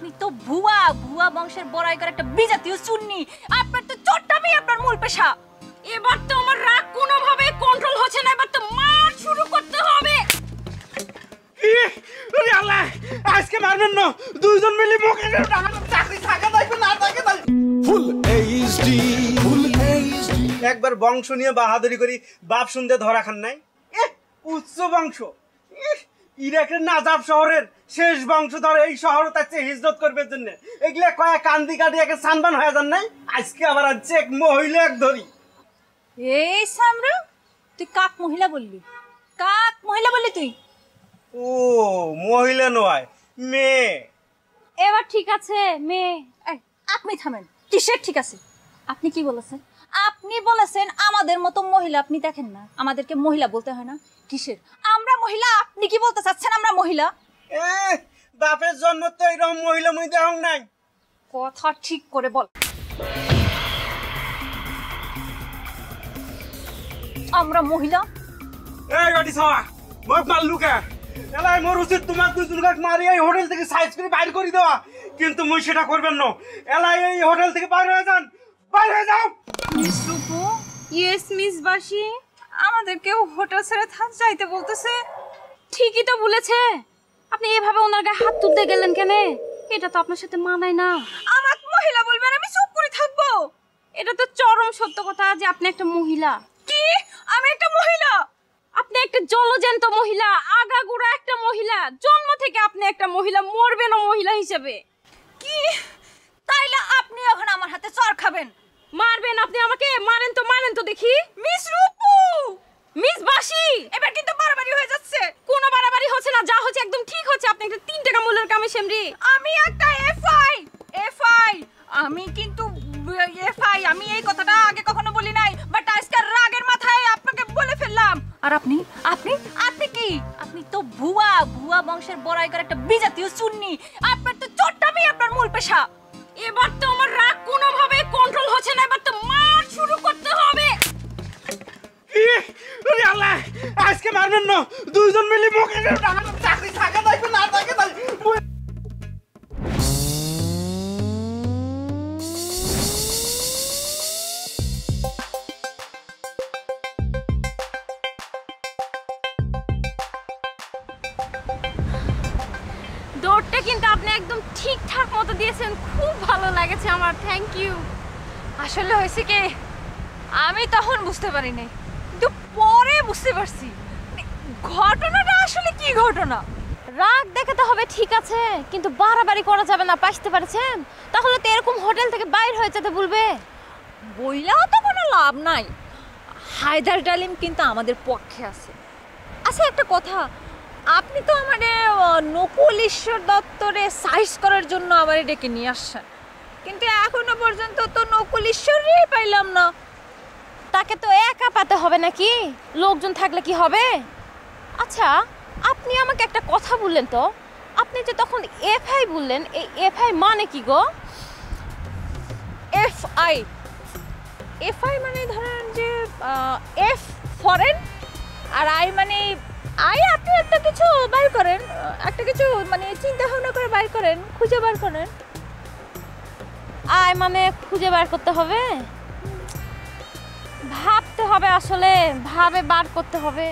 আপনি তো ভুয়া ভুয়া বংশের বড়াইকার একটা বিজাতীয় চুন্নি। আপনার তো চট্টামি আপনার মূল পেশা। এবার তো আমার রাগ কোনোভাবে কন্ট্রোল হচ্ছে না, এবার তো মার শুরু করতে হবে। আরে আল্লাহ, আজকে মারবেন না, দুইজন মিলে মুখে চাকরি থাকে থাকবে না থাকে তাই ফুল এইচডি ফুল এইচডি। একবার বংশ নিয়ে বাহাদুরি করি বাপ শুনতে ধরা খান নাই। উচ্চ বংশ, ইরাকের নাজাব শহরের শেষ বংশধর এই শহর তাচ্ছে হিজরত করবে জন্য এগুলা কয়া কান্দি কাটি একে সানবান হয়ে যান নাই। আজকে আবার আছে এক মহিলা এক ধরি। এই সামরা, তুই কাক মহিলা বললি? কাক মহিলা বললি তুই? ও মহিলা নয়, মেয়ে। এবার ঠিক আছে মেয়ে। আপনি থামেন। কিসের ঠিক আছে? আপনি কি বলেছেন? আপনি বলেছেন আমাদের মতো মহিলা আপনি দেখেন না, আমাদেরকে মহিলা বলতে হয় না। কিসের আমরা মহিলা? আপনি কি বলতে চাচ্ছেন আমরা মহিলা? বাপের জন্ম তো এরকম মহিলা মুই দেখ নাই। কথা ঠিক করে বল। আমরা মহিলা? এই গাড়ি ছাওয়া মই পাল্লু কে এলাই মোর উচিত তোমার দুজনকে মারি এই হোটেল থেকে সাইজ করে বাইর করে দেওয়া, কিন্তু মুই সেটা করবেন না। এলাই এই হোটেল থেকে বাইরে হয়ে যান, বাইরে হয়ে যাও। মিস রূপু, ইয়েস মিস বাসি, আমাদেরকে হোটেল ছেড়ে যাইতে বলতেছে। ঠিকই তো বলেছে। আপনি এভাবে ওনার গায়ে হাত তুলতে গেলেন কেন? এটা তো আপনার সাথে মানায় না। আমার মহিলা বলবেন আমি চুপ করে থাকবো? এটা তো চরম সত্য কথা যে আপনি একটা মহিলা। কি? আমি একটা মহিলা? আপনি একটা জলজ্যান্ত মহিলা, আগাগোড়া একটা মহিলা। জন্ম থেকে আপনি একটা মহিলা, মরবেন মহিলা হিসেবে। কি? তাইলে আপনি এখন আমার হাতে চড় খাবেন? মারবেন আপনি আমাকে? মারেন তো দেখি। মিস রূপু, মিস বাসি, এবার কিন্তু বাড়াবাড়ি হয়ে যাচ্ছে। কোনো বাড়াবাড়ি হচ্ছে না, যা হচ্ছে একদম ঠিক হচ্ছে। আপনি একটা 3 টাকা মূল্যের কামে সেমরি। আমি একটা এফআই আমি কিন্তু এফআই, আমি এই কথাটা আগে কখনো বলি নাই, বাট আজকে রাগের মাথায় আপনাকে বলে ফেললাম। আর আপনি আপনি আপনি কি? আপনি তো ভুয়া ভুয়া বংশের বড়াইকার একটা বিজাতীয় চুন্নি। আপনার তো চট্টামি আপনার মূল পেশা। এবার তো আমার রাগ কোনোভাবে কন্ট্রোল হচ্ছে না, এবার তো মার শুরু করতে হবে। আরে আল্লাহ, আজকে মারবেন না, দুইজন মিলে মুখে চাকরি থাকে থাকবে না থাকে তাই দৌড়টা কিন্তু আপনি একদম ঠিকঠাক মতো দিয়েছেন, খুব ভালো লাগেছে আমার, থ্যাংক ইউ। আসলে হয়েছে কি, আমি তখন বুঝতে পারি নাই, কিন্তু পরে বুঝতে পারছি ঘটনাটা আসলে কি ঘটনা। রাগ দেখাতে হবে ঠিক আছে, কিন্তু বাড়াবাড়ি করা যাবে না, বুঝতে পারছেন? তাহলে তো এরকম হোটেল থেকে বাইরে হয়ে যেতে বলবে। বইলাও তো কোনো লাভ নাই। হায়দার ডালিম কিন্তু আমাদের পক্ষে আছে। আচ্ছা একটা কথা, আপনি তো আমাদের নকুল ঈশ্বর দত্তরে সাইজ করার জন্য আবার ডেকে নিয়ে আসছেন, কিন্তু এখনো পর্যন্ত তো নকুল ঈশ্বরই পাইলাম না। তাকে তো একা পাতে হবে নাকি? লোকজন থাকলে কি হবে? আচ্ছা আপনি আমাকে একটা কথা বললেন তো, আপনি যে তখন এফআই বললেন, এই এফআই মানে কি গো? এফআই এফআই মানে ধরেন যে এফ ফরেন, আর আই মানে আপনি একটা কিছু বাইর করেন, একটা কিছু মানে চিন্তা ভাবনা করে বাইর করেন, খুঁজে বার করেন। আয় মানে খুঁজে বার করতে হবে, ভাবতে হবে, আসলে ভাবে বার করতে হবে।